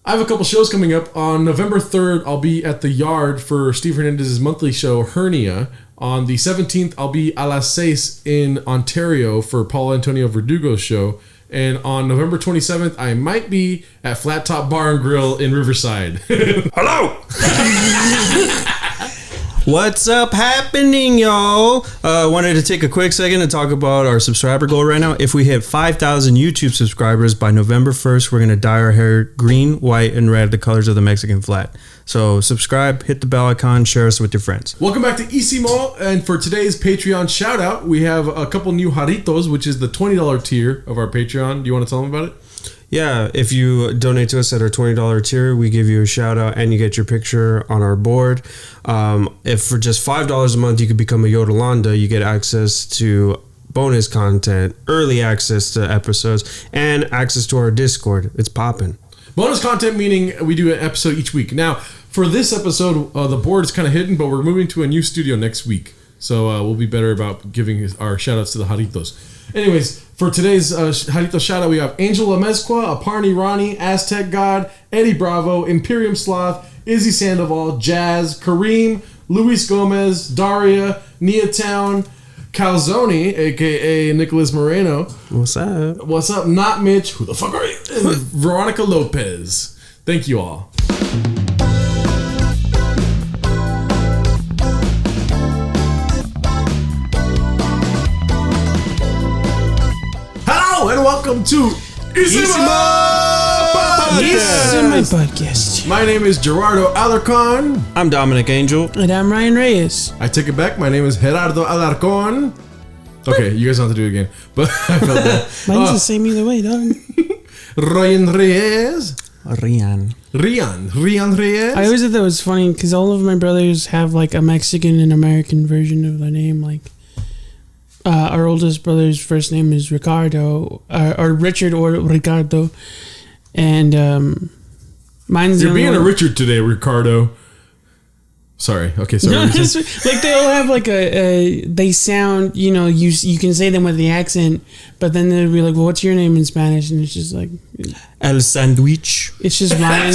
I have a couple shows coming up. On November 3rd, I'll be at the Yard for Steve Hernandez's monthly show, Hernia. On the 17th, I'll be a las 6 in Ontario for Paul Antonio Verdugo's show. And on November 27th, I might be at Flat Top Bar and Grill in Riverside. Hello! What's up happening, y'all? Wanted to take a quick second to talk about our subscriber goal right now. If we hit 5,000 YouTube subscribers by November 1st, we're going to dye our hair green, white, and red, the colors of the Mexican flag. So subscribe, hit the bell icon, share us with your friends. Welcome back to Isimo, and for today's Patreon shout out, we have a couple new jaritos, which is the $20 tier of our Patreon. Do you want to tell them about it? Yeah, if you donate to us at our $20 tier, we give you a shout out and you get your picture on our board. If for just $5 a month you could become a Yodelanda, you get access to bonus content, early access to episodes, and access to our Discord. It's popping. Bonus content meaning we do an episode each week. Now, for this episode, the board is kind of hidden, but we're moving to a new studio next week. So we'll be better about giving our shout outs to the jaritos. Anyways, for today's Jarito shout-out, we have Angel Amezcua, Aparni Rani, Aztec God, Eddie Bravo, Imperium Sloth, Izzy Sandoval, Jazz, Kareem, Luis Gomez, Daria, Nia Town, Calzone, a.k.a. Nicholas Moreno. What's up? What's up? Not Mitch. Who the fuck are you? And Veronica Lopez. Thank you all. And welcome to Isimo Podcast. My name is Gerardo Alarcon. I'm Dominic Angel. And I'm Ryan Reyes. I take it back. My name is Gerardo Alarcon. Okay, you guys don't have to do it again. But I felt that. Mine's the same either way, dog. Ryan Reyes. Rian Reyes. I always thought that was funny because all of my brothers have like a Mexican and American version of their name. Like our oldest brother's first name is Ricardo, or Richard or Ricardo. And mine's You're being a Richard today, Ricardo. Sorry. Okay, sorry. No, like they all have like they sound, you can say them with the accent, but then they'll be like, well, what's your name in Spanish? And it's just like El Sandwich. It's just Ryan.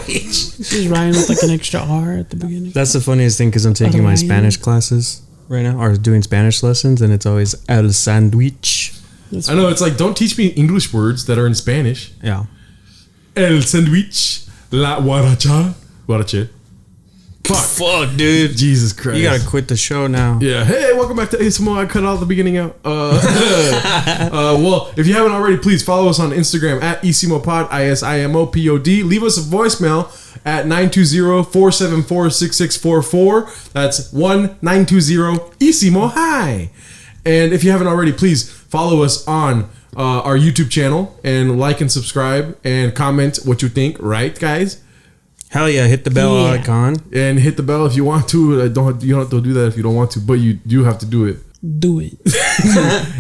It's just Ryan with like an extra R at the beginning. That's the funniest thing because I'm taking my Spanish classes right now, or doing Spanish lessons, and it's always El Sandwich. I know, it's like, don't teach me English words that are in Spanish. Yeah. El Sandwich. La Guaracha. Guarache. Fuck, dude. Jesus Christ. You gotta quit the show now. Yeah. Hey, welcome back to Isimo. I cut all the beginning out. Well, if you haven't already, please follow us on Instagram at IsimoPod, ISIMOPOD. Leave us a voicemail at 920-474-6644. That's 1-920-ISIMO. Hi. And if you haven't already, please follow us on our YouTube channel and like and subscribe and comment what you think. Right, guys? Hell yeah, hit the bell icon. And hit the bell if you want to. You don't have to do that if you don't want to, but you do have to do it. Do it.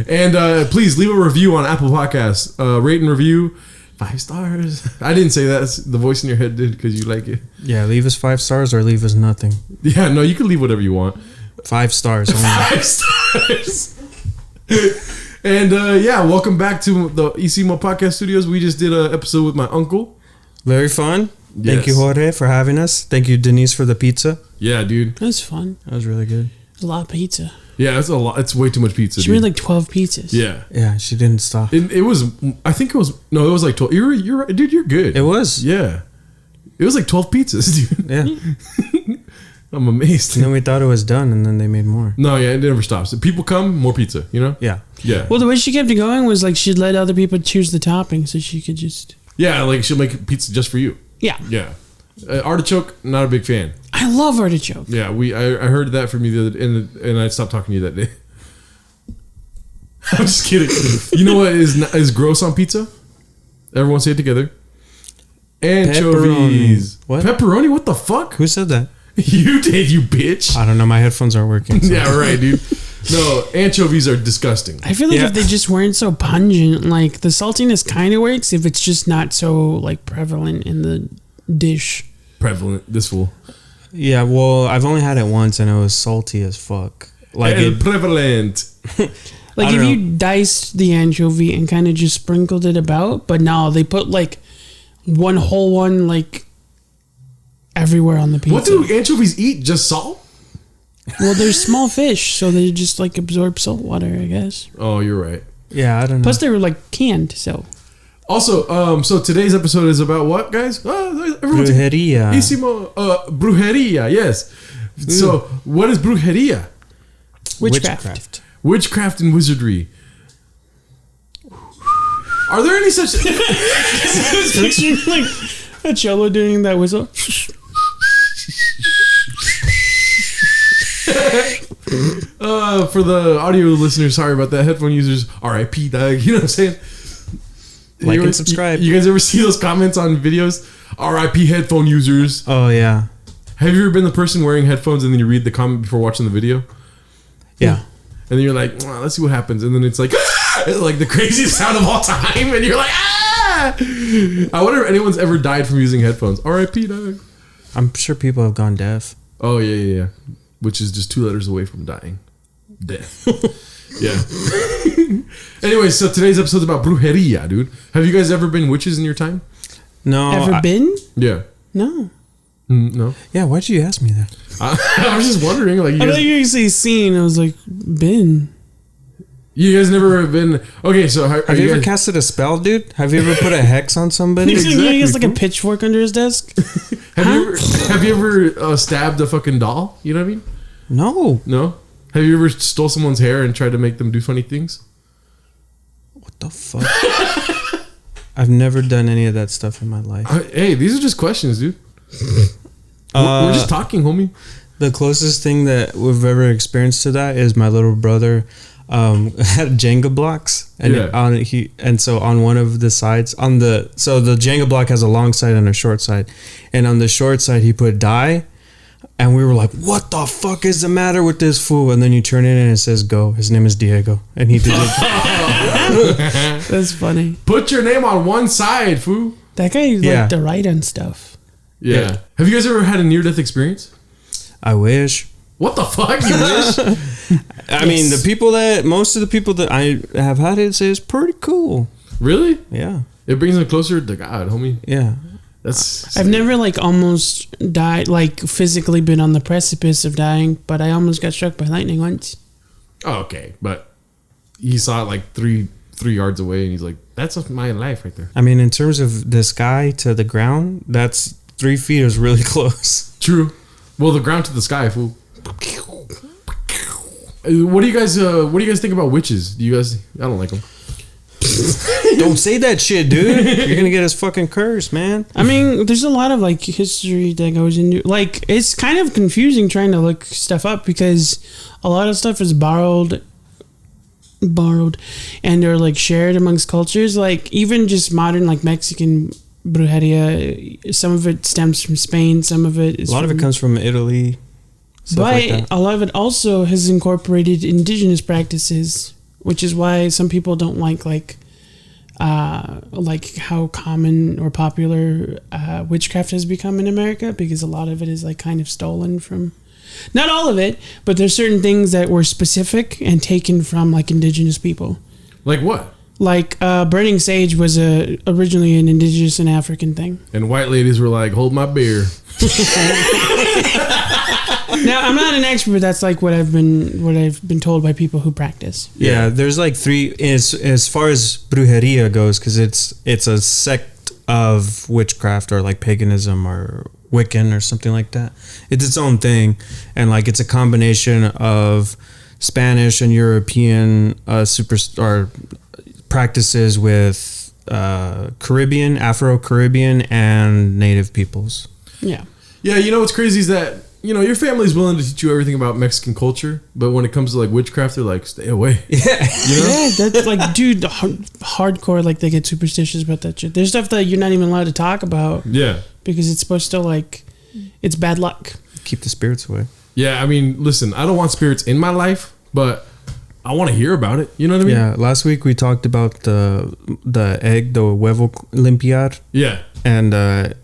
And please leave a review on Apple Podcasts. Rate and review 5 stars. I didn't say that. The voice in your head did because you like it. Yeah, leave us 5 stars or leave us nothing. Yeah, no, you can leave whatever you want. 5 stars. 5 stars. And welcome back to the Isimo Podcast Studios. We just did an episode with my uncle. Very fun. Yes. Thank you, Jorge, for having us. Thank you, Denise, for the pizza. Yeah, dude. That was fun. That was really good. It was a lot of pizza. Yeah, it's a lot. It's way too much pizza. She made like 12 pizzas. Yeah. Yeah, she didn't stop. It was. I think it was. No, it was like 12. You're right, dude. You're good. It was. Yeah. It was like 12 pizzas, dude. Yeah. I'm amazed. And then we thought it was done, and then they made more. No, yeah, it never stops. If people come, more pizza. You know. Yeah. Yeah. Well, the way she kept it going was like she'd let other people choose the topping, so she could just. Yeah, like she'll make pizza just for you. Yeah. Yeah. Artichoke, not a big fan. I love artichoke. Yeah, I heard that from you the other day, and I stopped talking to you that day. I'm just kidding. You know what is gross on pizza? Everyone say it together. Anchovies. Pepperoni. What? Pepperoni? What the fuck? Who said that? You did, you bitch. I don't know. My headphones aren't working. So. Yeah, right, dude. No, anchovies are disgusting. I feel like if they just weren't so pungent, like the saltiness kind of works if it's just not so like prevalent in the dish. Prevalent, this fool. Yeah, well, I've only had it once and it was salty as fuck. Like prevalent. Like if you diced the anchovy and kind of just sprinkled it about, but no, they put like one whole one, like, everywhere on the pizza. What do anchovies eat? Just salt? Well, they're small fish, so they just, like, absorb salt water, I guess. Oh, you're right. Yeah, I don't know. Plus, they were, like, canned, so. Also, so today's episode is about what, guys? Brujeria-Isimo. Brujeria, yes. So, what is brujeria? Witchcraft. Witchcraft and wizardry. Are there any such... I was picturing, like, a cello doing that whistle. For the audio listeners, sorry about that. Headphone users, RIP, dog. You know what I'm saying? Like and subscribe. You guys ever see those comments on videos? RIP headphone users. Oh, yeah. Have you ever been the person wearing headphones and then you read the comment before watching the video? Yeah. And then you're like, oh, let's see what happens. And then it's like, like the craziest sound of all time. And you're like, ah! I wonder if anyone's ever died from using headphones. RIP, dog. I'm sure people have gone deaf. Oh, yeah. Which is just 2 letters away from dying. Death. Yeah. Anyway, so today's episode's about brujeria, dude. Have you guys ever been witches in your time? No. Ever been? Yeah. No. No. Yeah, why'd you ask me that? I was just wondering, like, I thought you were going to say seen. I was like, been. You guys never have been... Okay, so... Have you ever casted a spell, dude? Have you ever put a hex on somebody? He has like a pitchfork under his desk. Have you ever stabbed a fucking doll? You know what I mean? No. No? Have you ever stole someone's hair and tried to make them do funny things? What the fuck? I've never done any of that stuff in my life. Hey, these are just questions, dude. We're just talking, homie. The closest thing that we've ever experienced to that is my little brother had Jenga blocks, and so on one of the sides the Jenga block has a long side and a short side, and on the short side he put dye, and we were like, what the fuck is the matter with this fool? And then you turn it in and it says go. His name is Diego, and he did it. That's funny. Put your name on one side, fool. That guy liked to write on stuff. Yeah. Have you guys ever had a near-death experience? I wish. What the fuck? You wish? I mean, most of the people that I have had it say it's pretty cool. Really? Yeah. It brings them closer to God, homie. Yeah. I've never like almost died, like physically been on the precipice of dying, but I almost got struck by lightning once. Oh, okay. But he saw it like three yards away and he's like, that's my life right there. I mean, in terms of the sky to the ground, that's 3 feet is really close. True. Well, the ground to the sky, fool. What do you guys think about witches? Do you guys? I don't like them. Don't say that shit, dude. You're gonna get us fucking cursed, man. I mean, there's a lot of like history that goes into like it's kind of confusing trying to look stuff up because a lot of stuff is borrowed and they're like shared amongst cultures. Like even just modern like Mexican brujeria, some of it stems from Spain, some of it is a lot of it comes from Italy. But a lot of it also has incorporated indigenous practices, which is why some people don't like how common or popular witchcraft has become in America, because a lot of it is like kind of stolen from, not all of it, but there's certain things that were specific and taken from like indigenous people. Like what? Like burning sage was originally an indigenous and African thing. And white ladies were like, hold my beer. Now I'm not an expert, but that's like what I've been told by people who practice. Yeah, there's like 3 as far as brujeria goes, because it's a sect of witchcraft or like paganism or Wiccan or something like that. It's its own thing, and like it's a combination of Spanish and European practices with Caribbean, Afro-Caribbean, and Native peoples. Yeah. Yeah, you know what's crazy is that, you know, your family's willing to teach you everything about Mexican culture, but when it comes to like witchcraft, they're like, stay away. Yeah. You know? Yeah, that's like, dude, hardcore, like they get superstitious about that shit. There's stuff that you're not even allowed to talk about. Yeah. Because it's supposed to like, it's bad luck. Keep the spirits away. Yeah, I mean, listen, I don't want spirits in my life, but I want to hear about it. You know what I mean? Yeah. Last week we talked about the egg, the huevo limpiar. Yeah. And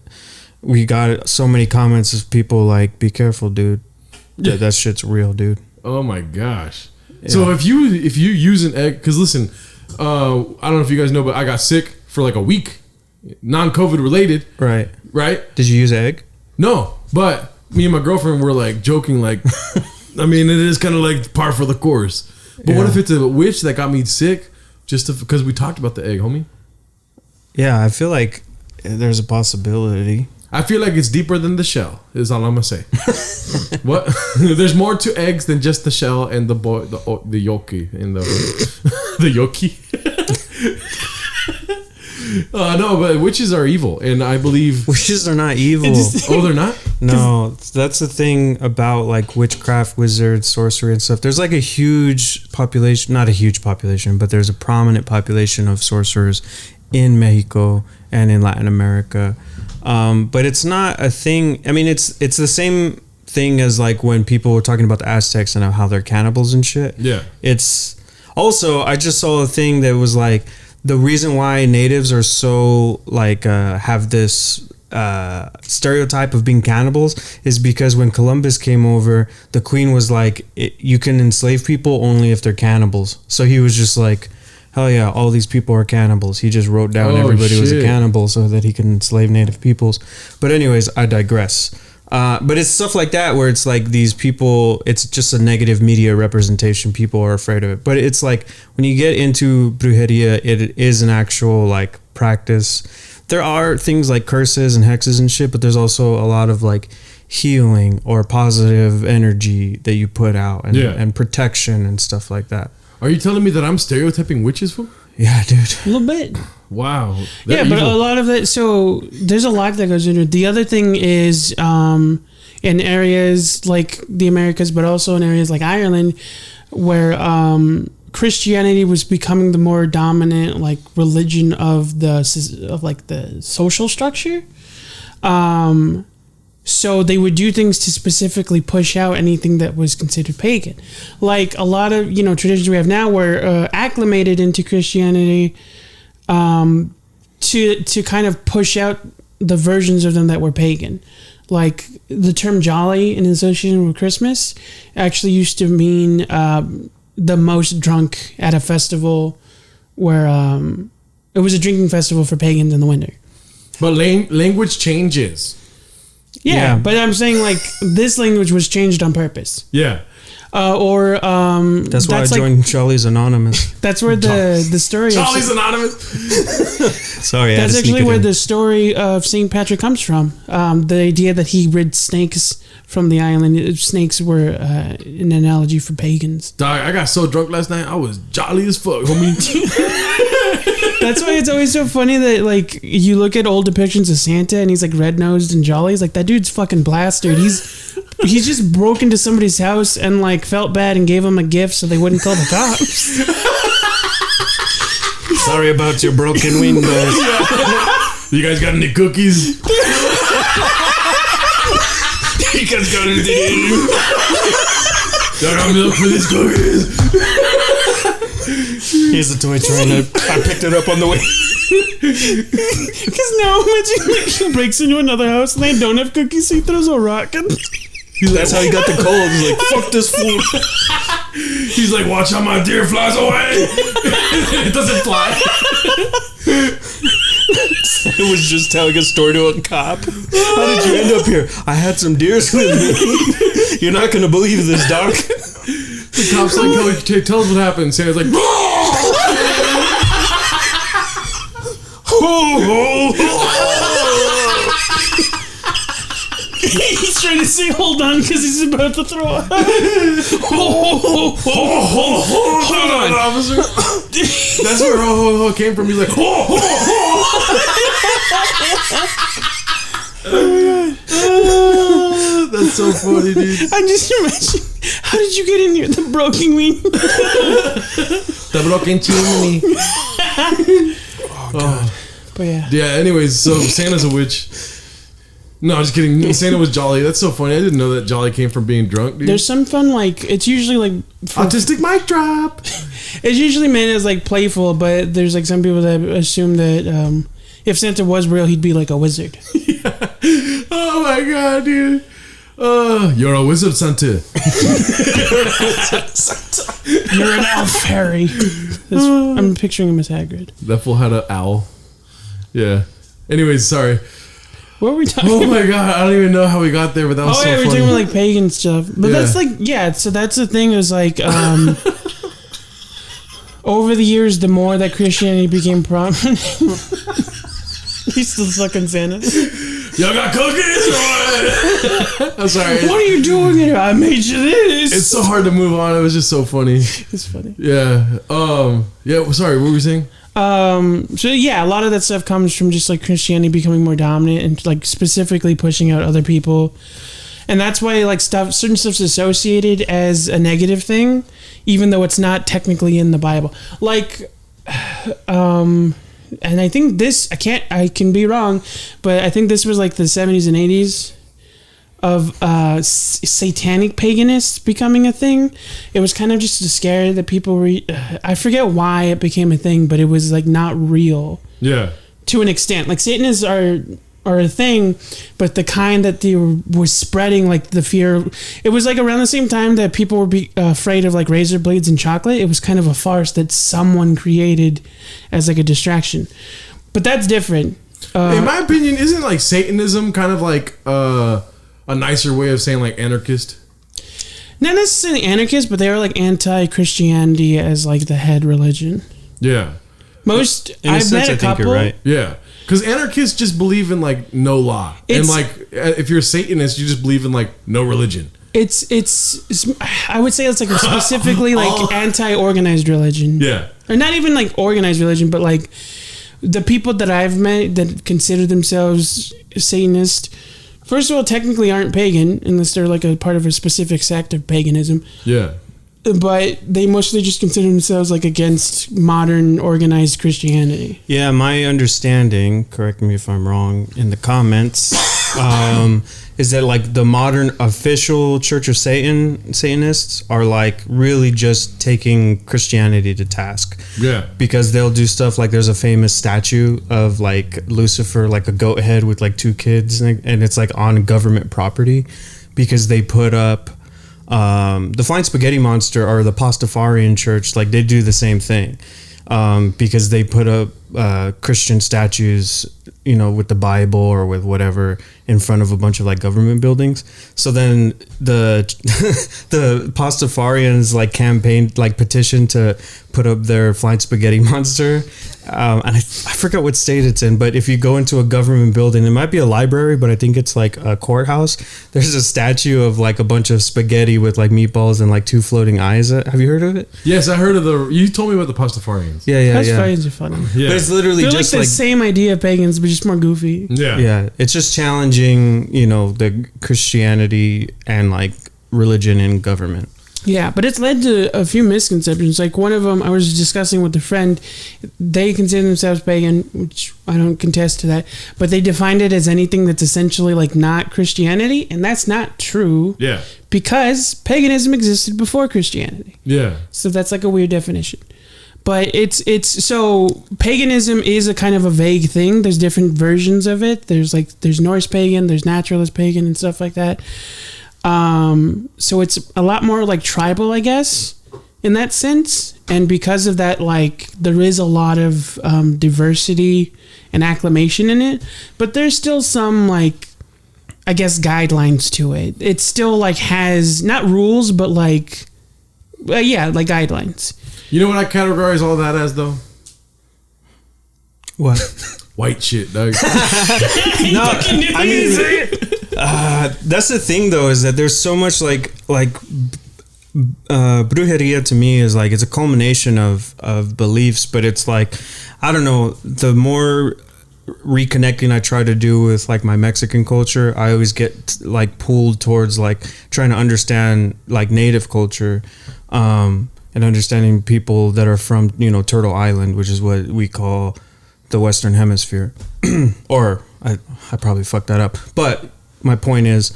we got so many comments of people like, be careful, dude. Yeah. That shit's real, dude. Oh my gosh. Yeah. So if you use an egg, because listen, I don't know if you guys know, but I got sick for like a week non-COVID related. Right. Right? Did you use egg? No, but me and my girlfriend were like joking, like, I mean, it is kind of like par for the course. But what if it's a witch that got me sick just because we talked about the egg, homie? Yeah, I feel like there's a possibility. I feel like it's deeper than the shell, is all I'm going to say. What? There's more to eggs than just the shell and the yolky and the yolky. No, but witches are evil, and I believe witches are not evil. Oh, they're not? No, that's the thing about like witchcraft, wizards, sorcery, and stuff. There's like a huge population, not a huge population, but there's a prominent population of sorcerers in Mexico and in Latin America. But it's not a thing. I mean, it's the same thing as like when people were talking about the Aztecs and how they're cannibals and shit. Yeah. It's also, I just saw a thing that was like, the reason why natives are so like have this stereotype of being cannibals is because when Columbus came over, the queen was like, you can enslave people only if they're cannibals. So he was just like, hell yeah, all these people are cannibals. He just wrote down everybody was a cannibal so that he could enslave native peoples. But anyways, I digress. But it's stuff like that where it's like these people, it's just a negative media representation. People are afraid of it. But it's like when you get into brujeria, it is an actual like practice. There are things like curses and hexes and shit, but there's also a lot of like healing or positive energy that you put out and protection and stuff like that. Are you telling me that I'm stereotyping witches, fool? Yeah, dude. A little bit. Wow. Yeah, but a lot of it. So there's a lot that goes into it. The other thing is in areas like the Americas, but also in areas like Ireland, where Christianity was becoming the more dominant like religion of the social structure. So they would do things to specifically push out anything that was considered pagan. Like a lot of, traditions we have now were acclimated into Christianity to kind of push out the versions of them that were pagan. Like the term jolly in association with Christmas actually used to mean the most drunk at a festival where it was a drinking festival for pagans in the winter. But language changes. Yeah, but I'm saying like this language was changed on purpose. Yeah. That's why I joined Jolly's Anonymous. That's where the story Jolly's Anonymous. Sorry, that's actually where the story of St. Patrick comes from. The idea that he rid snakes from the island. Snakes were an analogy for pagans. Dog, I got so drunk last night. I was jolly as fuck, homie. That's why it's always so funny that like you look at old depictions of Santa and he's like red nosed and jolly. He's like, that dude's fucking blasted. He's just broke into somebody's house and like felt bad and gave him a gift so they wouldn't call the cops. Sorry about your broken window. You guys got any cookies? You guys got anything? I got milk for these cookies. Here's the toy train. I picked it up on the way. Because now imagine he breaks into another house and they don't have cookies, so he throws a rock. That's how he got the cold. He's like, fuck this fool. He's like, watch how my deer flies away. It doesn't fly. It was just telling a story to a cop. How did you end up here? I had some deers with me. You're not going to believe this, doc. The cop's like, tell us what happened. Santa's like, He's trying to say hold on because he's about to throw up. Hold on, officer. That's where ho came from. He's like, that's so funny, dude. I just imagine, how did you get in here? The broken window. The broken chimney. Oh, God. But yeah. Yeah, anyways, so Santa's a witch. No, just kidding. Santa was jolly. That's so funny. I didn't know that jolly came from being drunk, dude. There's some fun, like, it's usually like... Autistic mic drop. It's usually meant as like playful, but there's like some people that assume that if Santa was real, he'd be like a wizard. Yeah. Oh my God, dude. You're a wizard, Santa. You're an elf, Harry. I'm picturing him as Hagrid. That fool had an owl. Yeah. Anyways, sorry. What were we talking Oh my god, I don't even know how we got there, but that was so yeah, funny. we're talking about like pagan stuff. But Yeah. that's like, so that's the thing is like, over the years, the more that Christianity became prominent. He's still fucking Santa. Y'all got cookies? I'm sorry. What are you doing here? I made you this. It's so hard to move on. It was just so funny. It's funny. Yeah. Yeah. Sorry. What were you saying? So yeah, a lot of that stuff comes from just like Christianity becoming more dominant and like specifically pushing out other people. And that's why like certain stuff's associated as a negative thing, even though it's not technically in the Bible. Like, and I think I can be wrong, but I think this was like the 70s and 80s of satanic paganists becoming a thing. It was kind of just a scare that people were, I forget why it became a thing, but it was like not real. Yeah. To an extent. Like Satanists are a thing, but the kind that they were spreading, like the fear. It was like around the same time that people were afraid of like razor blades and chocolate. It was kind of a farce that someone created as like a distraction. But that's different. In my opinion, isn't like Satanism kind of like a nicer way of saying like anarchist? Not necessarily anarchist, but they are like anti-Christianity as like the head religion. Yeah. I've met a couple. You're right. Yeah. Because anarchists just believe in like no law, and like if you're a Satanist, you just believe in like no religion. It's I would say it's like specifically like anti-organized religion. Yeah. Or not even like organized religion, but like the people that I've met that consider themselves Satanist, first of all, technically aren't pagan unless they're like a part of a specific sect of paganism. Yeah. But they mostly just consider themselves like against modern organized Christianity. Yeah, my understanding, correct me if I'm wrong in the comments, is that like the modern official Church of Satanists are like really just taking Christianity to task. Yeah. Because they'll do stuff like there's a famous statue of like Lucifer, like a goat head with like two kids, and it's like on government property because they put up the Flying Spaghetti Monster or the Pastafarian Church, like they do the same thing because they put up Christian statues, you know, with the Bible or with whatever in front of a bunch of like government buildings. So then the the Pastafarians like campaigned, like petitioned to put up their Flying Spaghetti Monster. And I forget what state it's in, but if you go into a government building, it might be a library, but I think it's like a courthouse. There's a statue of like a bunch of spaghetti with like meatballs and like two floating eyes. Have you heard of it? Yes, I heard of you told me about the Pastafarians. Yeah. Pastafarians are funny. Yeah. But it's literally They're just like the like same idea of pagans, but just more goofy. Yeah. yeah, it's just challenging, you know, the Christianity and like religion and government. Yeah, but it's led to a few misconceptions. Like one of them, I was discussing with a friend. They consider themselves pagan, which I don't contest to that. But they defined it as anything that's essentially like not Christianity, and that's not true. Yeah. Because paganism existed before Christianity. Yeah. So that's like a weird definition. But it's so paganism is a kind of a vague thing. There's different versions of it. There's Norse pagan, there's naturalist pagan and stuff like that. So it's a lot more like tribal, I guess, in that sense. And because of that, like there is a lot of diversity and acclamation in it, but there's still some like, I guess, guidelines to it. It still like has not rules, but like, like guidelines. You know what I categorize all that as though? What? White shit, dog. No, I mean, that's the thing though, is that there's so much like brujeria to me is like it's a culmination of beliefs, but it's like, I don't know, the more reconnecting I try to do with like my Mexican culture, I always get like pulled towards like trying to understand like native culture, and understanding people that are from, you know, Turtle Island, which is what we call the Western Hemisphere. Or I probably fucked that up, but my point is,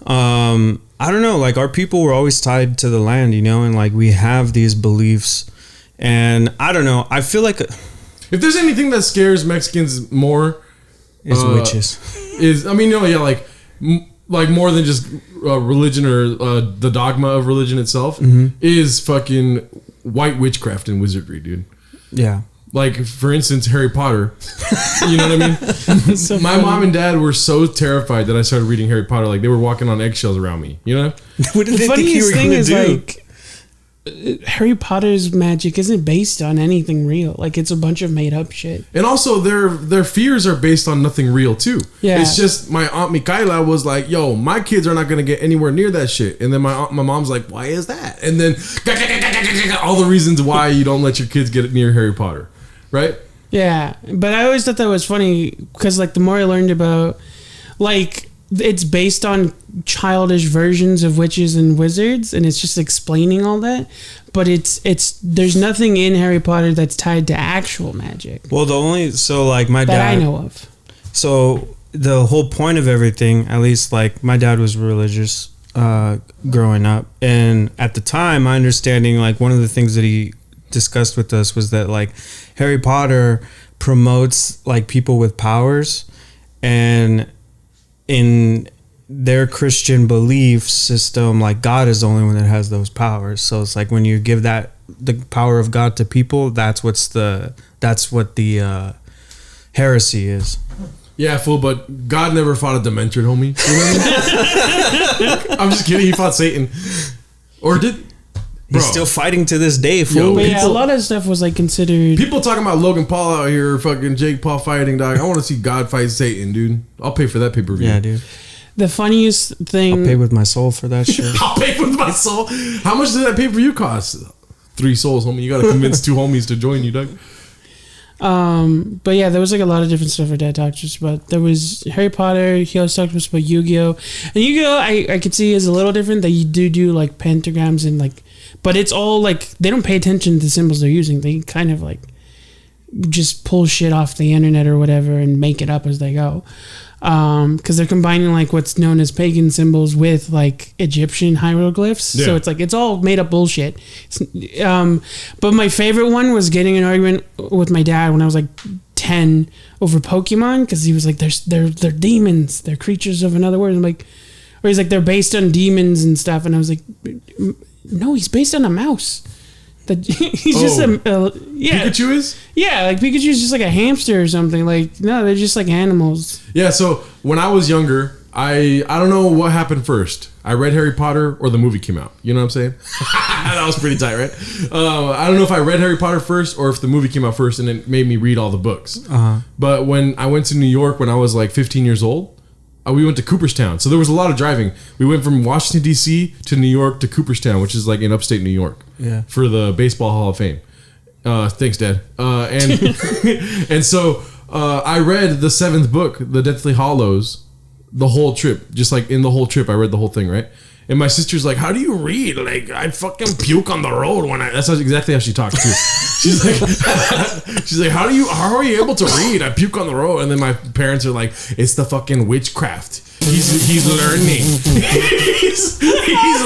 I don't know, like our people were always tied to the land, you know, and like we have these beliefs, and I don't know, I feel like if there's anything that scares Mexicans more, it's witches. Is, I mean, you know, yeah, like more than just religion or the dogma of religion itself, is fucking white witchcraft and wizardry, dude. Yeah. Like, for instance, Harry Potter. You know what I mean? So My funny. mom and dad were so terrified that I started reading Harry Potter. Like, they were walking on eggshells around me. You know? What did The they think you were funniest thing going to is do? like Harry Potter's magic isn't based on anything real. Like it's a bunch of made up shit. And also, their fears are based on nothing real, too. Yeah. It's just my Aunt Michaela was like, yo, my kids are not going to get anywhere near that shit. And then my mom's like, why is that? And then all the reasons why you don't let your kids get near Harry Potter. Right? Yeah, but I always thought that was funny because like the more I learned about, like it's based on childish versions of witches and wizards, and it's just explaining all that. But it's there's nothing in Harry Potter that's tied to actual magic Well, my that dad. I know of. So the whole point of everything, at least like my dad was religious growing up, and at the time, my understanding, like one of the things that he discussed with us was that like Harry Potter promotes like people with powers, and in their Christian belief system, like God is the only one that has those powers. So it's like when you give that the power of God to people, that's what the heresy is. Yeah, fool, but God never fought a Demented, homie. Remember? I'm just kidding. He fought Satan. Or did... Bro. He's still fighting to this day, fool. But yeah, a people- lot of stuff was like considered. People talking about Logan Paul out here, fucking Jake Paul fighting, dog. I want to see God fight Satan, dude. I'll pay for that pay-per-view. Yeah, dude. The funniest I'll thing. pay with my soul for that shit. I'll pay with my soul. How much does that pay-per-view cost? 3 souls, homie. You got to convince 2 homies to join you, dog. But yeah, there was like a lot of different stuff our dad talked to us about. There was Harry Potter. He always talked to us about Yu-Gi-Oh! And Yu-Gi-Oh! I could see is a little different. That you do like pentagrams and like, but it's all like they don't pay attention to the symbols they're using. They kind of like just pull shit off the internet or whatever and make it up as they go. Because they're combining like what's known as pagan symbols with like Egyptian hieroglyphs. Yeah. So it's like it's all made up bullshit. But my favorite one was getting an argument with my dad when I was like 10 over Pokemon because he was like, they're demons, they're creatures of another world. I'm like, or he's like, they're based on demons and stuff, and I was like, no, he's based on a mouse. That he's just yeah. Pikachu is? Yeah, like Pikachu's just like a hamster or something. Like, no, they're just like animals. Yeah, so when I was younger, I don't know what happened first. I read Harry Potter or the movie came out. You know what I'm saying? That was pretty tight, right? I don't know if I read Harry Potter first or if the movie came out first and it made me read all the books. But when I went to New York when I was like 15 years old, we went to Cooperstown. So there was a lot of driving. We went from Washington, D.C. to New York to Cooperstown, which is like in upstate New York. Yeah. For the Baseball Hall of Fame. Thanks, Dad. And so I read the 7th book, The Deathly Hallows, the whole trip. Just like in the whole trip, I read the whole thing, right? And my sister's like, how do you read? Like, I'd fucking puke on the road when that's exactly how she talks too. She's like, how are you able to read? I puke on the road. And then my parents are like, it's the fucking witchcraft. He's learning. he's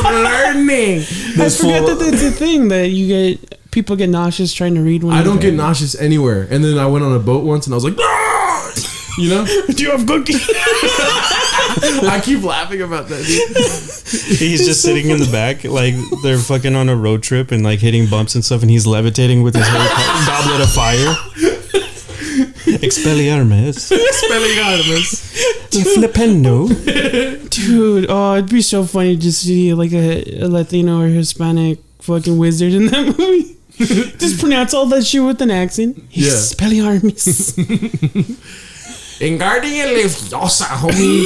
learning. I forgot that that's a thing that people get nauseous trying to read one. I don't get nauseous anywhere. And then I went on a boat once and I was like, ah! You know? Do you have cookies? I keep laughing about that, dude. He's just sitting in the back, like they're fucking on a road trip and like hitting bumps and stuff, and he's levitating with his goblet of fire. Expelliarmus. Flipendo. Dude, oh, it'd be so funny to see like a Latino or Hispanic fucking wizard in that movie. Just pronounce all that shit with an accent. Yeah. Expelliarmus. Engardian Leviosa, homie.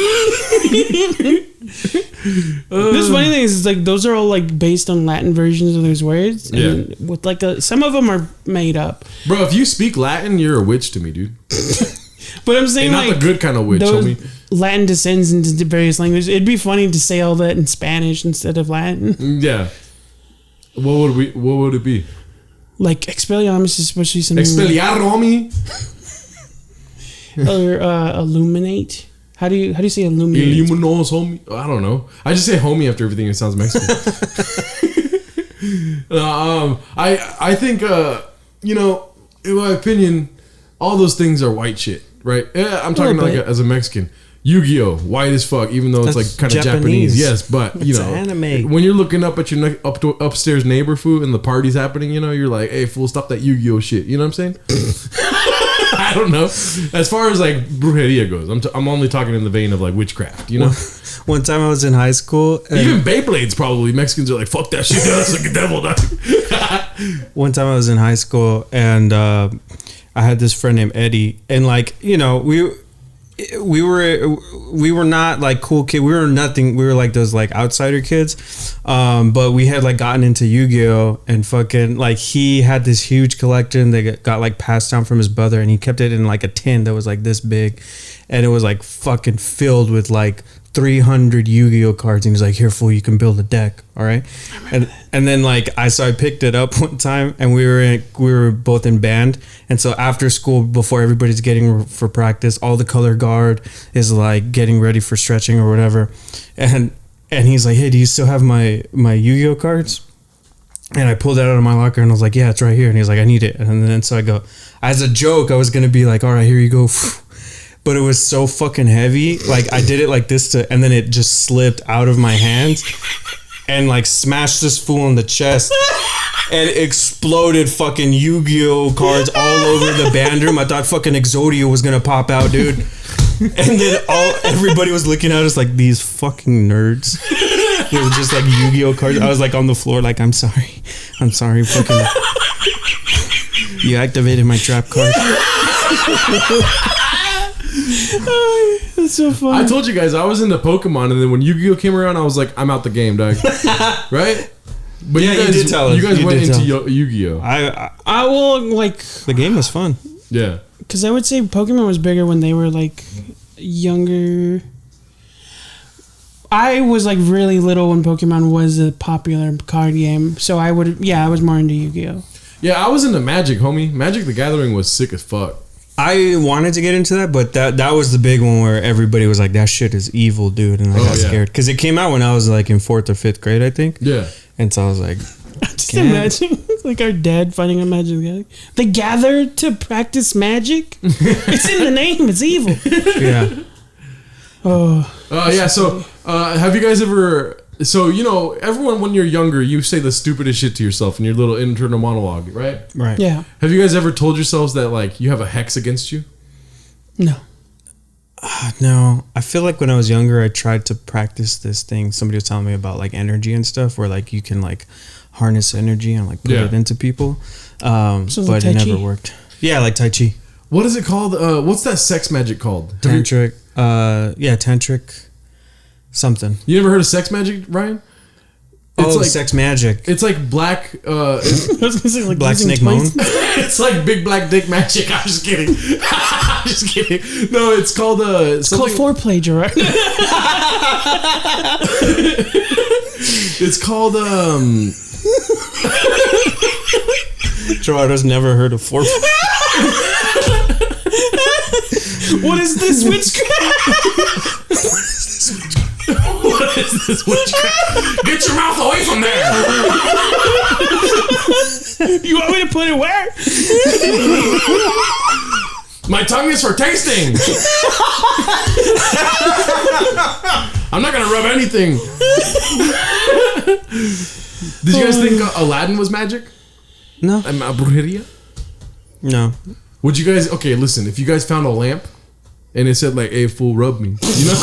This funny thing is like those are all like based on Latin versions of those words, and with like some of them are made up. Bro, if you speak Latin, you're a witch to me, dude. But I'm saying And not like the good kind of witch, those homie. Latin descends into various languages. It'd be funny to say all that in Spanish instead of Latin. Yeah. What would it be? Like Expelliarmus is supposed to be something. Expelliar, homie. Or illuminate. How do you say illuminate? Illuminos, homie. I don't know. I just say homie after everything. It sounds Mexican. I think in my opinion, all those things are white shit, right? Yeah, I'm talking like as a Mexican. Yu-Gi-Oh! White as fuck, even though it's That's like kind of Japanese. Yes, but you It's know, anime. when you're looking up at your upstairs neighbor fool and the party's happening, you know, you're like, hey fool, stop that Yu-Gi-Oh! Shit. You know what I'm saying? I don't know. As far as like brujeria goes, I'm only talking in the vein of like witchcraft. You know. One time I was in high school. Even Beyblades, probably Mexicans are like, fuck that shit. That's like a devil. One time I was in high school and I had this friend named Eddie, and like, you know, we were not like cool kid. We were nothing. We were like those like outsider kids. But we had like gotten into Yu-Gi-Oh! And fucking like he had this huge collection that got like passed down from his brother, and he kept it in like a tin that was like this big, and it was like fucking filled with like 300 Yu-Gi-Oh cards, and he's like, here fool, you can build a deck, all right? And then like I picked it up one time, and we were both in band, and so after school, before everybody's getting for practice, all the color guard is like getting ready for stretching or whatever, and he's like, hey, do you still have my Yu-Gi-Oh cards? And I pulled that out of my locker and I was like, yeah, it's right here. And he's like, I need it. And then so I go, as a joke, I was gonna be like, all right, here you go. But it was so fucking heavy. Like I did it like this and then it just slipped out of my hands and like smashed this fool in the chest and exploded fucking Yu-Gi-Oh cards all over the band room. I thought fucking Exodia was gonna pop out, dude. And then everybody was looking at us like, these fucking nerds. It was just like Yu-Gi-Oh cards. I was like on the floor like, I'm sorry, fucking. You activated my trap card. That's so funny. I told you guys I was into Pokemon, and then when Yu-Gi-Oh came around, I was like, I'm out the game, dog. Right? But yeah, you did tell us. You guys went into Yu-Gi-Oh. I will like the game was fun. Yeah. Because I would say Pokemon was bigger when they were like younger. I was like really little when Pokemon was a popular card game, so I was more into Yu-Gi-Oh. Yeah, I was into Magic, homie. Magic the Gathering was sick as fuck. I wanted to get into that, but that was the big one where everybody was like, that shit is evil, dude. And I got scared. Because it came out when I was like in 4th or 5th grade, I think. Yeah. And so I was like, just imagine like our dad finding a Magic the Gathering. They gather to practice magic? It's in the name. It's evil. Yeah. Yeah, so have you guys ever... So, you know, everyone when you're younger, you say the stupidest shit to yourself in your little internal monologue, right? Right. Yeah. Have you guys ever told yourselves that, like, you have a hex against you? No. No. I feel like when I was younger, I tried to practice this thing. Somebody was telling me about, like, energy and stuff, where, like, you can, like, harness energy and, like, put it into people. But it never worked. Yeah, like Tai Chi. What is it called? What's that sex magic called? Tantric. Tantric. Something. You never heard of sex magic, Ryan? It's like sex magic. It's like black. I was gonna say like Black Snake Moan. It's like big black dick magic. I'm just kidding. I'm just kidding. No, it's called it's called foreplay, Gerard. It's called Gerardo's never heard of foreplay. What is this witchcraft? What is this witchcraft? Get your mouth away from there! You want me to put it where? My tongue is for tasting. I'm not gonna rub anything. Did you guys think Aladdin was magic? No. Brujeria? No. Would you guys... Okay, listen. If you guys found a lamp and it said like, hey, fool, rub me. You know?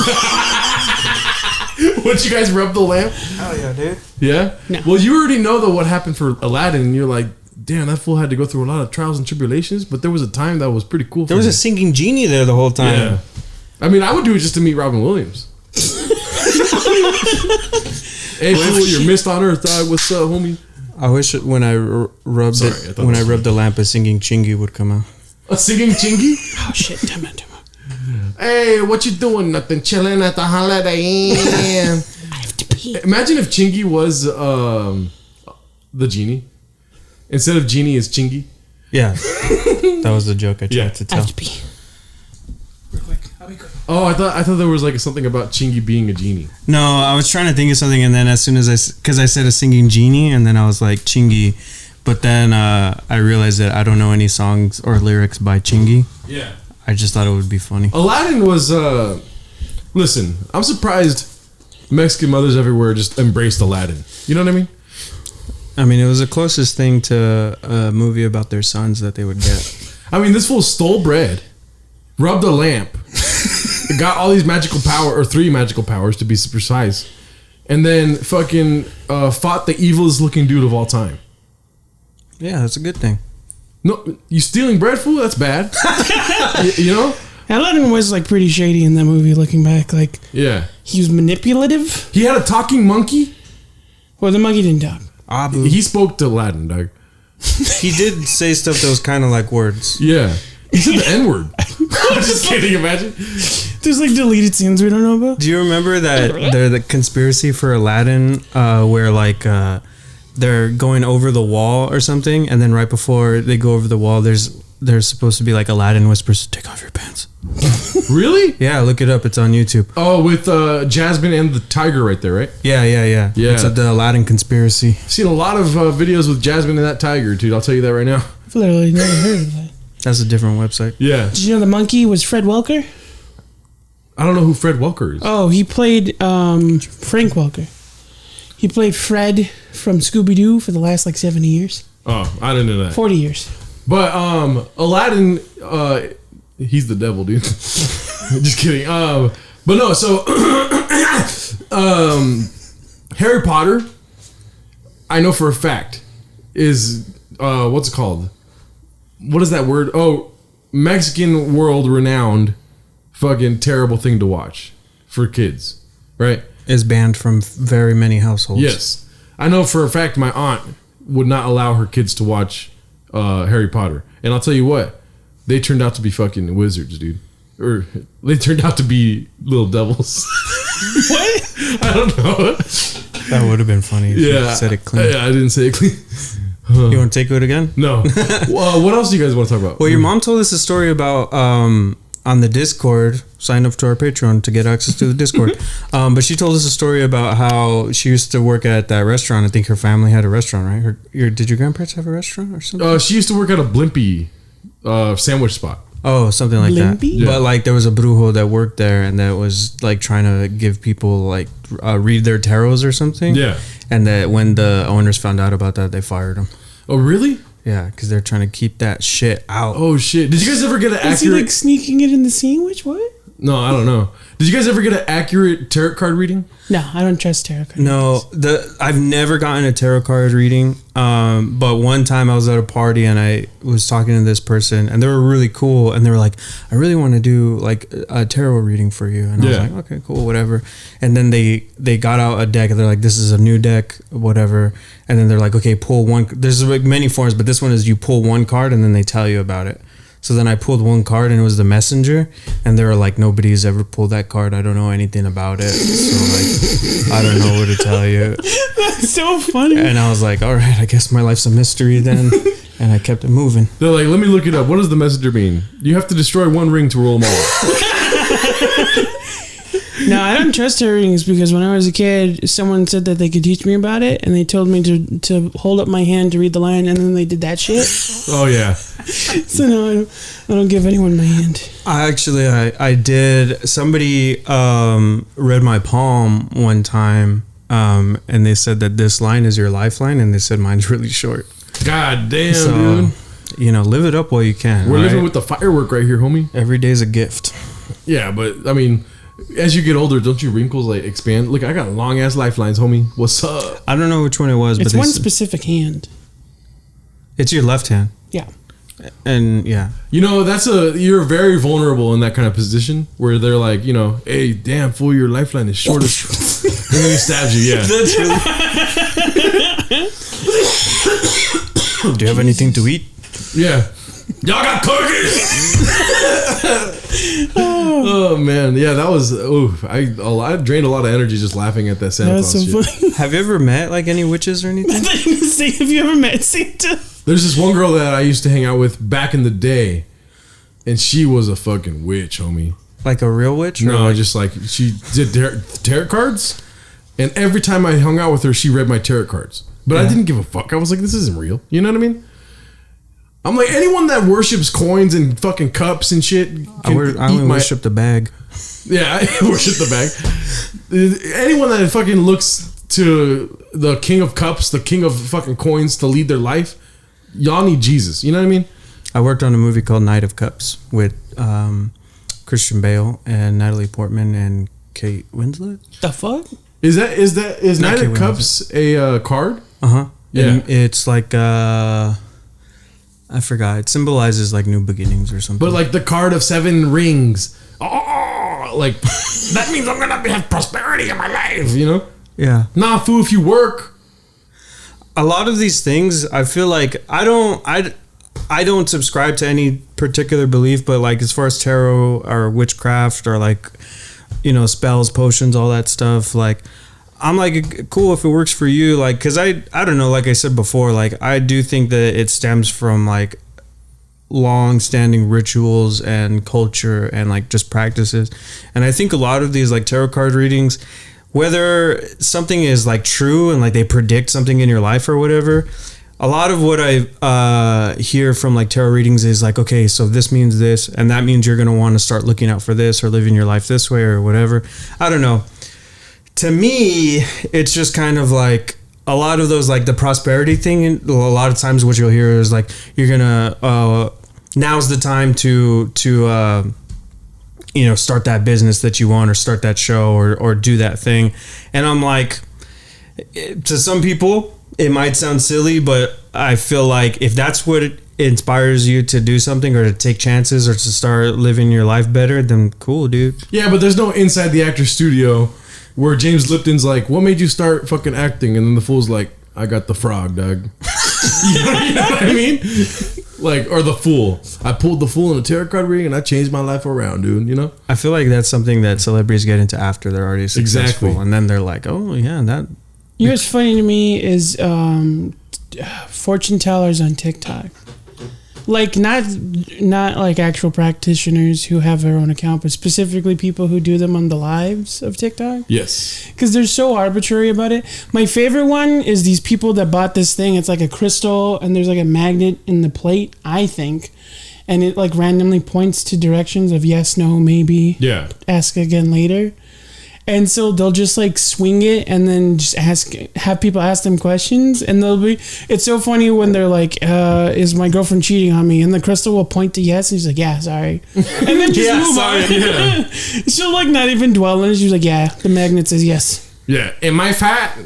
Would you guys rub the lamp? Hell yeah, dude. Yeah? No. Well, you already know what happened for Aladdin, and you're like, damn, that fool had to go through a lot of trials and tribulations, but there was a time that was pretty cool for There was a singing genie there the whole time. Yeah. I mean, I would do it just to meet Robin Williams. Hey, fool, you're missed on Earth, dog. What's up, homie? I wish when I rubbed the lamp, a singing chingy would come out. A singing chingy? Oh shit! Damn it! Hey, what you doing? Nothing. Chilling at the Holiday Inn. I have to pee. Imagine if Chingy was the genie. Instead of genie, is Chingy. Yeah, that was the joke I tried to tell. I have to pee. Real quick. I'll be quick. Oh, I thought there was like something about Chingy being a genie. No, I was trying to think of something, and then as soon as because I said a singing genie, and then I was like Chingy, but then I realized that I don't know any songs or lyrics by Chingy. Yeah. I just thought it would be funny. Aladdin was Listen, I'm surprised Mexican mothers everywhere just embraced Aladdin. You know what I mean? I mean, it was the closest thing to a movie about their sons that they would get. I mean, this fool stole bread, rubbed a lamp, got all these magical power, or 3 magical powers to be precise, and then fucking fought the evilest looking dude of all time. Yeah, that's a good thing. No, you stealing bread, fool? That's bad. you know? Aladdin was like pretty shady in that movie. Looking back, like Yeah. he was manipulative. He had a talking monkey. Well, the monkey didn't talk. Abu. He spoke to Aladdin, dog. He did say stuff that was kind of like words. Yeah. He said the N-word. I'm just kidding, imagine. There's like deleted scenes we don't know about. Do you remember that the conspiracy for Aladdin, where like they're going over the wall or something, and then right before they go over the wall, there's supposed to be like Aladdin whispers, "Take off your pants." Really? Yeah, look it up. It's on YouTube. Oh, with Jasmine and the tiger right there, right? Yeah. Yeah. It's the Aladdin conspiracy. I've seen a lot of videos with Jasmine and that tiger, dude. I'll tell you that right now. I've literally never heard of that. That's a different website. Yeah. Did you know the monkey was Fred Welker? I don't know who Fred Welker is. Oh, he played Frank Welker. He played Fred from Scooby-Doo for the last like 70 years. Oh, I didn't know that. 40 years. But Aladdin, he's the devil, dude. Just kidding. But no, so Harry Potter, I know for a fact, is what's it called? What is that word? Oh, Mexican world renowned fucking terrible thing to watch for kids, right? Is banned from very many households. Yes. I know for a fact my aunt would not allow her kids to watch Harry Potter. And I'll tell you what, they turned out to be fucking wizards, dude. Or they turned out to be little devils. What? I don't know. That would have been funny if you said it clean. Yeah, I didn't say it clean. You want to take it again? No. What else do you guys want to talk about? Well, your mom told us a story about on the Discord. Sign up to our Patreon to get access to the Discord. But she told us a story about how she used to work at that restaurant. I think her family had a restaurant, right? Did your grandparents have a restaurant or something? She used to work at a Blimpie sandwich spot. Oh, something like Blimpie? that. Yeah. But like there was a brujo that worked there and that was like trying to give people like read their tarots or something. Yeah. And that when the owners found out about that, they fired him. Oh, really? Yeah, because they're trying to keep that shit out. Oh, shit. Did you guys ever get an Is he accurate... like sneaking it in the sandwich? What? No, I don't know. Did you guys ever get an accurate tarot card reading? No, I don't trust tarot cards. No, I've never gotten a tarot card reading. But one time I was at a party and I was talking to this person and they were really cool and they were like, I really want to do like a tarot reading for you. And I was like, okay, cool, whatever. And then they got out a deck and they're like, this is a new deck, whatever. And then they're like, okay, pull one. There's like many forms, but this one is you pull one card and then they tell you about it. So then I pulled one card and it was the messenger and they were like, nobody's ever pulled that card. I don't know anything about it. So like, I don't know what to tell you. That's so funny. And I was like, all right, I guess my life's a mystery then. And I kept it moving. They're like, let me look it up. What does the messenger mean? You have to destroy one ring to rule them all. No, I don't trust tarot readings because when I was a kid, someone said that they could teach me about it, and they told me to hold up my hand to read the line, and then they did that shit. Oh, yeah. So no, I don't give anyone my hand. I did. Somebody read my palm one time, and they said that this line is your lifeline, and they said mine's really short. God damn, So, dude. you know, live it up while you can. We're right? living with the firework right here, homie. Every day's a gift. Yeah, but, I mean... As you get older, don't your wrinkles like expand? Look, I got long ass lifelines, homie. What's up? I don't know which one it was, It's but one specific hand. it's your left hand. Yeah. And yeah, You know, you're very vulnerable in that kind of position where they're like, you know, hey, damn fool, your lifeline is short as. And then he stabs you. Yeah. that's really. Do you have anything to eat? Yeah. Y'all got cookies. Oh man, yeah, that was. I drained a lot of energy just laughing at that Santa That's Claus so shit. funny. Have you ever met like any witches or anything? I thought you were gonna say, have you ever met Santa? There's this one girl that I used to hang out with back in the day, and she was a fucking witch, homie. Like a real witch? No, like, just like she did tarot cards, and every time I hung out with her, she read my tarot cards. But I didn't give a fuck. I was like, this isn't real. You know what I mean? I'm like, anyone that worships coins and fucking cups and shit. I only worship the bag. Yeah, I worship the bag. Anyone that fucking looks to the king of cups, the king of fucking coins to lead their life, y'all need Jesus. You know what I mean? I worked on a movie called Knight of Cups with Christian Bale and Natalie Portman and Kate Winslet. The fuck? Is Knight of Cups a card? Yeah, and it's like I forgot. It symbolizes like new beginnings or something. But like the card of 7 rings. Oh, like that means I'm gonna have prosperity in my life. You know? Yeah. Nah, fool. If you work. A lot of these things, I feel like I don't subscribe to any particular belief, but like as far as tarot or witchcraft or like, you know, spells, potions, all that stuff, like I'm like, cool if it works for you, like, because I don't know, like I said before, like I do think that it stems from like long-standing rituals and culture and like just practices, and I think a lot of these like tarot card readings, whether something is like true and like they predict something in your life or whatever, a lot of what I hear from like tarot readings is like, okay, so this means this, and that means you're going to want to start looking out for this or living your life this way or whatever. I don't know. To me, it's just kind of like a lot of those, like the prosperity thing. A lot of times what you'll hear is like, you're going to, now's the time to you know, start that business that you want or start that show or do that thing. And I'm like, to some people, it might sound silly, but I feel like if that's what it inspires you to do something or to take chances or to start living your life better, then cool, dude. Yeah, but there's no Inside the Actor studio where James Lipton's like, what made you start fucking acting? And then the fool's like, I got the frog, dog. You know what I mean? Like, or the fool. I pulled the fool in a tarot card reading and I changed my life around, dude. You know? I feel like that's something that celebrities get into after they're already successful. Exactly. And then they're like, oh, yeah, that. You know what's funny to me is fortune tellers on TikTok. Like not like actual practitioners who have their own account, but specifically people who do them on the lives of TikTok. Yes. Because they're so arbitrary about it. My favorite one is these people that bought this thing. It's like a crystal and there's like a magnet in the plate, I think. And it like randomly points to directions of yes, no, maybe. Yeah. Ask again later. And so they'll just like swing it and then just have people ask them questions. And it's so funny when they're like, is my girlfriend cheating on me? And the crystal will point to yes. And he's like, yeah, sorry. And then just move on. Yeah. She'll like not even dwell on it. She's like, yeah, the magnet says yes. Yeah. Am I fat?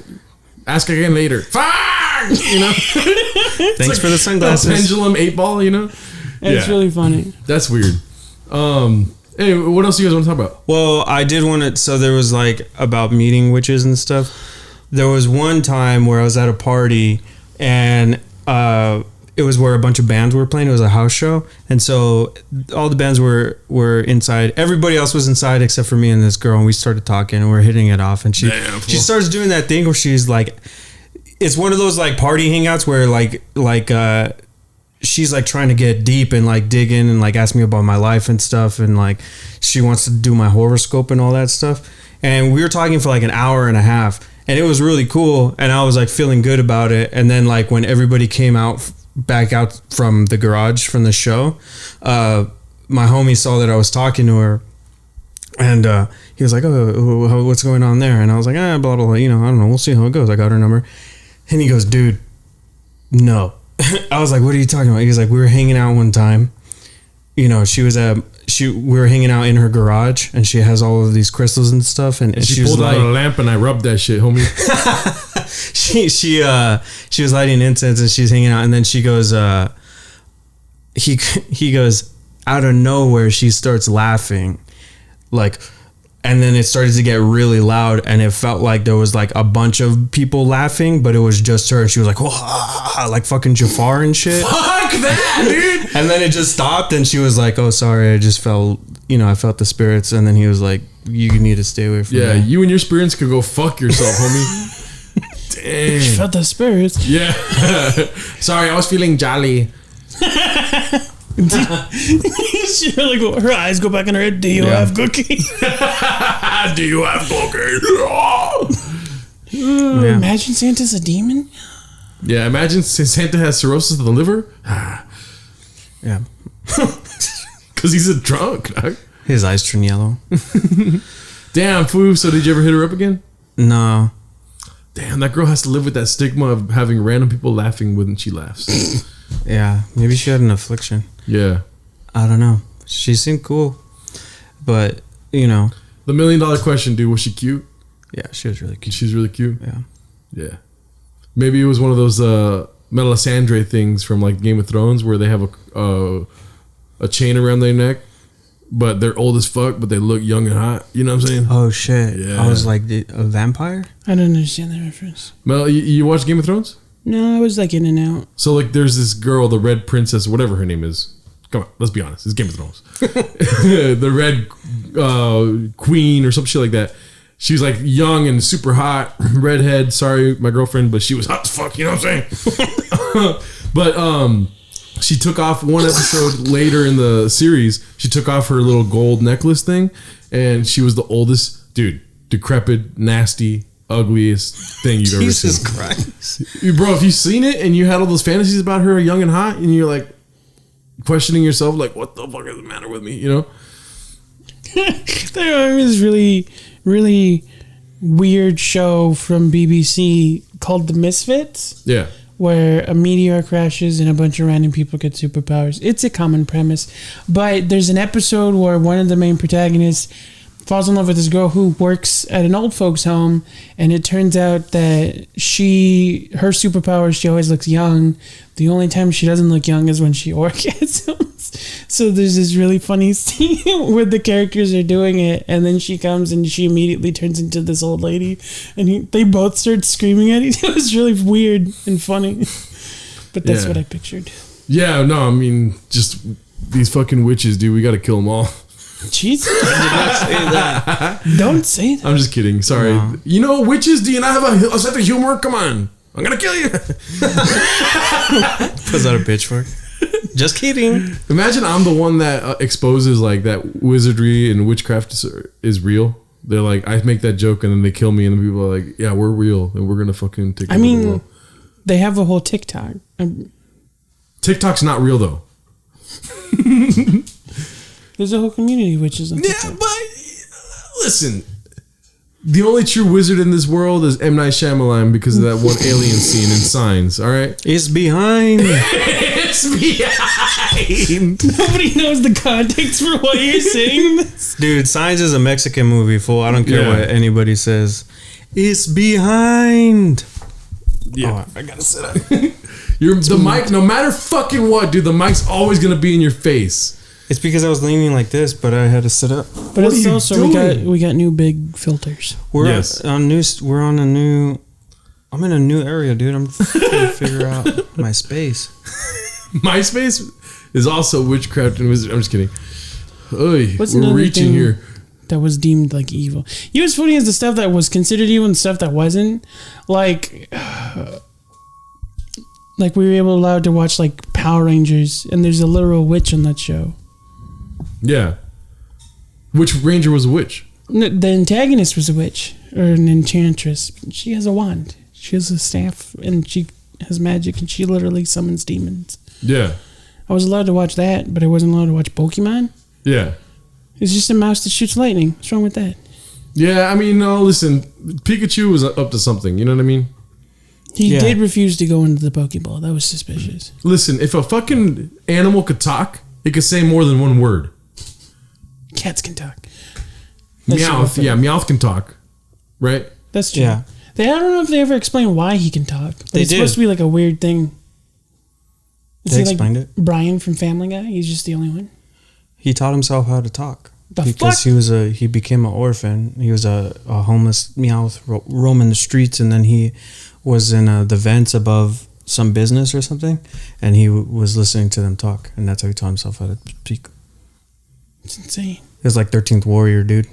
Ask again later. Fuck! You know? Thanks like for the sunglasses. A pendulum 8 ball, you know? And it's really funny. That's weird. Hey, what else do you guys want to talk about? Well, I did want to. So there was like about meeting witches and stuff. There was one time where I was at a party and it was where a bunch of bands were playing. It was a house show, and so all the bands were inside. Everybody else was inside except for me and this girl. And we started talking and we were hitting it off. And she starts doing that thing where she's like, it's one of those like party hangouts where like she's like trying to get deep and like dig in and like ask me about my life and stuff, and like she wants to do my horoscope and all that stuff. And we were talking for like an hour and a half, and it was really cool, and I was like feeling good about it. And then like when everybody came back out from the garage from the show, my homie saw that I was talking to her, and he was like, oh, what's going on there? And I was like, blah blah blah, you know, I don't know, we'll see how it goes. I got her number. And he goes, dude, no. I was like, what are you talking about? He was like, we were hanging out one time, you know, we were hanging out in her garage, and she has all of these crystals and stuff, and she pulled out a lamp and I rubbed that shit, homie. she was lighting incense and she's hanging out, and then she goes, he goes, out of nowhere she starts laughing, like, and then it started to get really loud, and it felt like there was like a bunch of people laughing, but it was just her, and she was like, whoa, like fucking Jafar and shit. Fuck that, dude. And then it just stopped, and she was like, oh, sorry, I just felt, you know, I felt the spirits. And then he was like, you need to stay away from me. You and your spirits could go fuck yourself, homie. Dang. She felt the spirits. Yeah. Sorry, I was feeling jolly. She like her eyes go back in her head. Do you have cookie? Do you have cookie? Imagine Santa's a demon. Yeah, imagine Santa has cirrhosis of the liver. Yeah. Because he's a drunk, dog. His eyes turn yellow. Damn, foo. So did you ever hit her up again? No. Damn, that girl has to live with that stigma of having random people laughing when she laughs. Yeah. Maybe she had an affliction. Yeah. I don't know. She seemed cool. But, you know. The $1 million question, dude. Was she cute? Yeah, she was really cute. She's really cute? Yeah. Yeah. Maybe it was one of those Melisandre things from like Game of Thrones where they have a chain around their neck, but they're old as fuck, but they look young and hot. You know what I'm saying? Oh, shit. Yeah. I was like, a vampire? I don't understand that reference. Mel, you watch Game of Thrones? No, I was like in and out. So like there's this girl, the Red Princess, whatever her name is. Come on, let's be honest. It's Game of Thrones. The Red Queen or some shit like that. She was like young and super hot, redhead. Sorry, my girlfriend, but she was hot as fuck. You know what I'm saying? But she took off one episode later in the series. She took off her little gold necklace thing, and she was the oldest, dude, decrepit, nasty, ugliest thing you've ever seen. Jesus Christ. Bro, if you've seen it and you had all those fantasies about her young and hot, and you're like questioning yourself, like, what the fuck is the matter with me? You know? There was really weird show from BBC called The Misfits. Yeah. Where a meteor crashes and a bunch of random people get superpowers. It's a common premise. But there's an episode where one of the main protagonists falls in love with this girl who works at an old folks home, and it turns out that her superpower, she always looks young. The only time she doesn't look young is when she orgasms. So there's this really funny scene where the characters are doing it, and then she comes and she immediately turns into this old lady, and they both start screaming at each other. It was really weird and funny. But that's what I pictured. Yeah, no, I mean, just these fucking witches, dude. We got to kill them all. Jesus. I did not say that. Don't say that. I'm just kidding. Sorry. No. You know, witches, do you not have a sense of humor? Come on. I'm going to kill you. Pulls out a pitchfork. Just kidding. Imagine I'm the one that exposes like that wizardry and witchcraft is real. They're like, I make that joke and then they kill me, and the people are like, yeah, we're real and we're going to fucking take over the world. They have a whole TikTok. TikTok's not real though. There's a whole community which is on TikTok. Yeah, but listen, the only true wizard in this world is M. Night Shyamalan because of that one alien scene in Signs, all right? It's behind. It's behind. Nobody knows the context for why you're saying this. Dude, Signs is a Mexican movie, fool. I don't care what anybody says. It's behind. Yeah. Oh, I gotta sit up. The mic, no matter fucking what, dude, the mic's always gonna be in your face. It's because I was leaning like this, but I had to sit up. But what it's also we got new big filters. We're on a new. I'm in a new area, dude. I'm trying to figure out my space. My space is also witchcraft and wizard. I'm just kidding. Oy, What's we're reaching here. That was deemed like evil. You know what's funny is the stuff that was considered evil and stuff that wasn't. Like we were allowed to watch like Power Rangers, and there's a literal witch on that show. Yeah. Which ranger was a witch? The antagonist was a witch or an enchantress. She has a wand. She has a staff, and she has magic, and she literally summons demons. Yeah. I was allowed to watch that, but I wasn't allowed to watch Pokemon. Yeah. It's just a mouse that shoots lightning. What's wrong with that? Yeah, I mean, no, listen. Pikachu was up to something. You know what I mean? He did refuse to go into the Pokeball. That was suspicious. Listen, if a fucking animal could talk, it could say more than one word. Cats can talk. Meowth. Yeah, Meowth can talk. Right? That's true. Yeah. I don't know if they ever explain why he can talk. It's supposed to be like a weird thing. They explained it. Brian from Family Guy? He's just the only one. He taught himself how to talk. Because he became an orphan. He was a homeless Meowth roaming the streets, and then he was in the vents above some business or something, and he was listening to them talk, and that's how he taught himself how to speak. It's insane. It was like 13th Warrior, dude.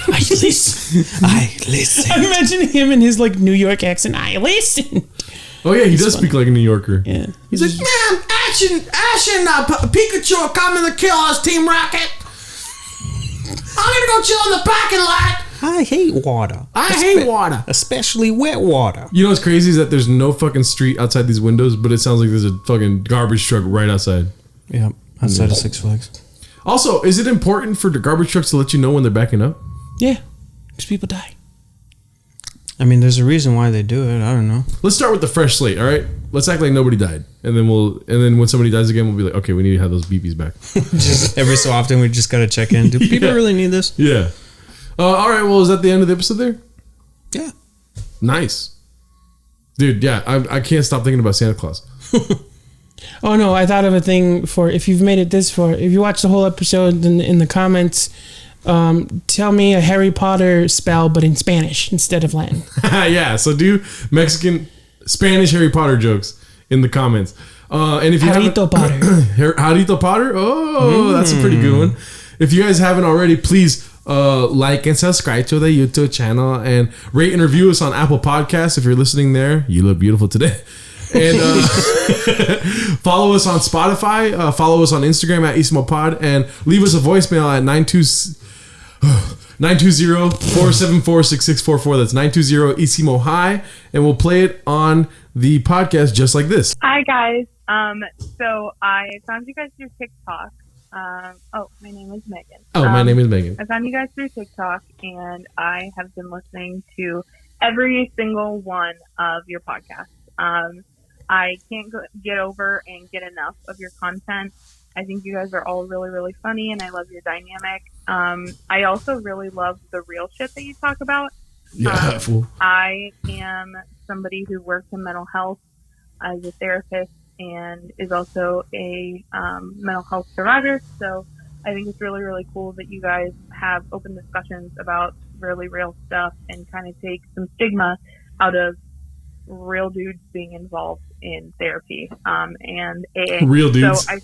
I listen. I listen. I imagine him in his like New York accent. I listen. Oh yeah, he does speak like a New Yorker. Yeah. He's like, man, Ash and Pikachu are coming to kill us, Team Rocket. I'm gonna go chill in the parking lot. I hate water. I hate water. Especially wet water. You know what's crazy is that there's no fucking street outside these windows, but it sounds like there's a fucking garbage truck right outside. Yeah. outside of Six Flags. Also, is it important for the garbage trucks to let you know when they're backing up? Yeah, because people die. I mean, there's a reason why they do it. I don't know. Let's start with the fresh slate. All right, let's act like nobody died, and then when somebody dies again, we'll be like, okay, we need to have those beepies back. Just every so often, we just gotta check in. Do people really need this? Yeah. All right. Well, is that the end of the episode there? Yeah. Nice, dude. Yeah, I can't stop thinking about Santa Claus. Oh no, I thought of a thing for if you've made it this far. If you watch the whole episode in the comments, tell me a Harry Potter spell, but in Spanish instead of Latin. Yeah, so do Mexican, Spanish Harry Potter jokes in the comments. And if you Harito Potter. Harito Potter? Oh, that's a pretty good one. If you guys haven't already, please like and subscribe to the YouTube channel and rate and review us on Apple Podcasts. If you're listening there, you look beautiful today. And follow us on Spotify. Follow us on Instagram at IsimoPod and leave us a voicemail at 920-474-6644. That's 920-ISIMO-HI, and we'll play it on the podcast just like this. Hi guys. So I found you guys through TikTok. My name is Megan. My name is Megan. I found you guys through TikTok, and I have been listening to every single one of your podcasts. I can't get over and get enough of your content. I think you guys are all really, really funny, and I love your dynamic. I also really love the real shit that you talk about. Yeah, fool. I am somebody who works in mental health as a therapist and is also a mental health survivor. So I think it's really, really cool that you guys have open discussions about really real stuff and kind of take some stigma out of real dudes being involved in therapy and AA. Real dudes. So I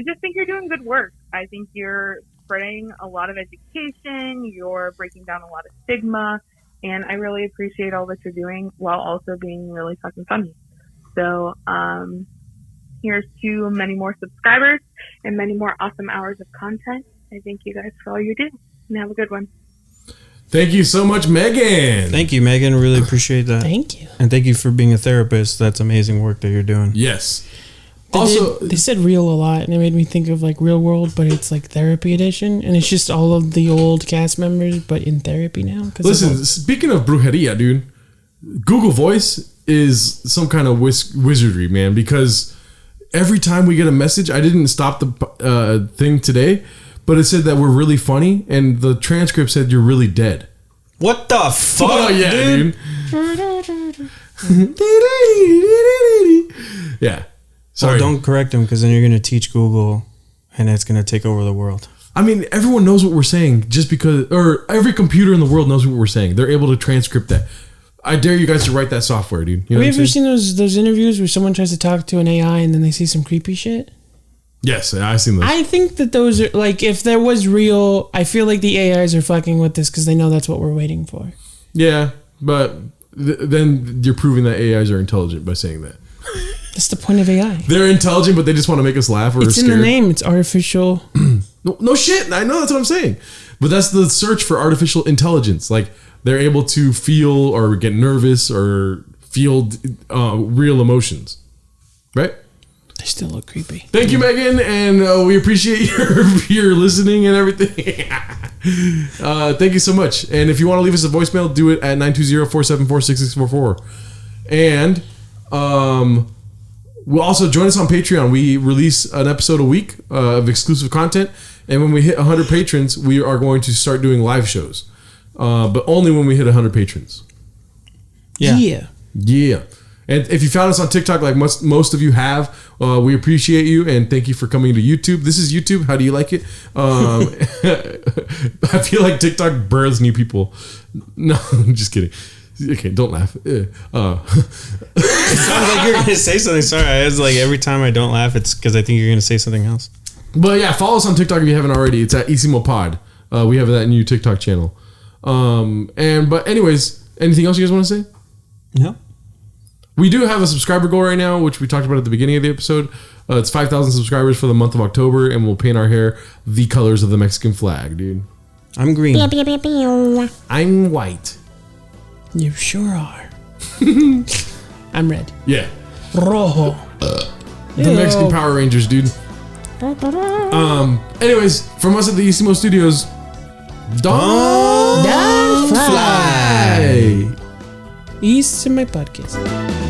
just think you're doing good work. I think you're spreading a lot of education. You're breaking down a lot of stigma, and I really appreciate all that you're doing while also being really fucking funny. So here's to many more subscribers and many more awesome hours of content. I thank you guys for all you do, and have a good one. Thank you so much, Megan. Thank you, Megan. Really appreciate that. Thank you. And thank you for being a therapist. That's amazing work that you're doing. Yes. They said real a lot, and it made me think of like Real World, but it's like therapy edition, and it's just all of the old cast members, but in therapy now. Listen, speaking of brujeria, dude, Google Voice is some kind of wizardry, man, because every time we get a message, I didn't stop the thing today, but it said that we're really funny, and the transcript said you're really dead. What the fuck? Oh, yeah, dude. Yeah. Sorry. Well, don't correct him, because then you're going to teach Google, and it's going to take over the world. I mean, everyone knows what we're saying just because, or every computer in the world knows what we're saying. They're able to transcript that. I dare you guys to write that software, dude. You know Have you ever seen those interviews where someone tries to talk to an AI and then they see some creepy shit? Yes, I've seen those. I think that those are, like, if there was real, I feel like the AIs are fucking with this because they know that's what we're waiting for. Yeah, but then you're proving that AIs are intelligent by saying that. That's the point of AI. They're intelligent, but they just want to make us laugh or it's scared. in the name. It's artificial. No shit. I know, that's what I'm saying. But that's the search for artificial intelligence. Like, they're able to feel or get nervous or feel real emotions. Right? They still look creepy. Thank you, Megan, and we appreciate your listening and everything. Thank you so much. And if you want to leave us a voicemail, do it at 920-474-6644. And we'll also join us on Patreon. We release an episode a week of exclusive content, and when we hit 100 patrons, we are going to start doing live shows. But only when we hit 100 patrons. Yeah. And if you found us on TikTok, like most of you have, we appreciate you and thank you for coming to YouTube. This is YouTube. How do you like it? I feel like TikTok births new people. No, I'm just kidding. Okay, don't laugh. It sounds like you're going to say something. Sorry, I was like, every time I don't laugh, it's because I think you're going to say something else. But yeah, follow us on TikTok if you haven't already. It's at Isimo Pod. We have that new TikTok channel. But anyways, anything else you guys want to say? No. We do have a subscriber goal right now, which we talked about at the beginning of the episode. It's 5,000 subscribers for the month of October, and we'll paint our hair the colors of the Mexican flag, dude. I'm green. I'm white. You sure are. I'm red. Yeah. Rojo. The Mexican Power Rangers, dude. Anyways, from us at the Isimo Studios, don't Don't fly. East to my podcast.